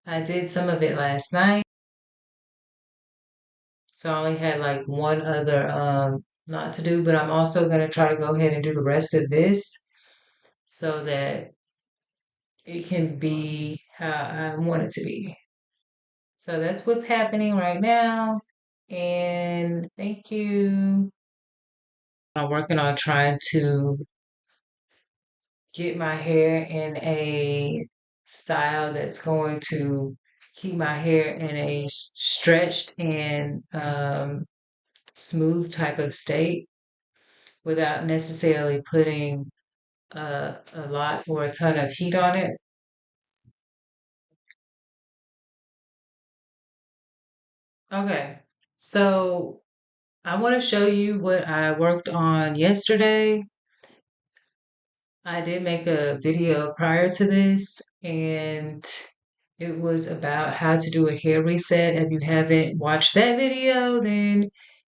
I did some of it last night, so I only had like one other not to do, but I'm also gonna try to go ahead and do the rest of this so that it can be how I want it to be. So that's what's happening right now. And thank you. I'm working on trying to get my hair in a style that's going to keep my hair in a stretched and smooth type of state without necessarily putting a lot or a ton of heat on it. Okay, so I want to show you what I worked on yesterday. I did make a video prior to this, and it was about how to do a hair reset. If you haven't watched that video, then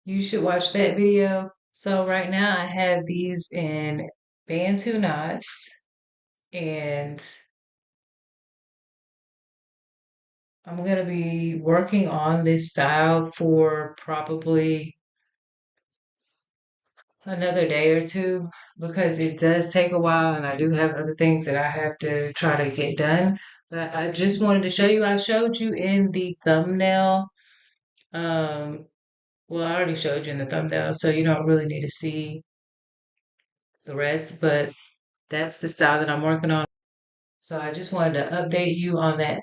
you should watch that video. So right now I have these in Bantu knots, and I'm gonna be working on this style for probably another day or two because it does take a while and I do have other things that I have to try to get done. But I just wanted to show you, I showed you in the thumbnail. Um, well, I already showed you in the thumbnail, so you don't really need to see the rest, but that's the style that I'm working on. So I just wanted to update you on that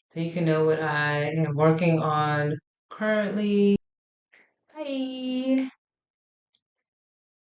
so you can know what I am working on currently. Bye.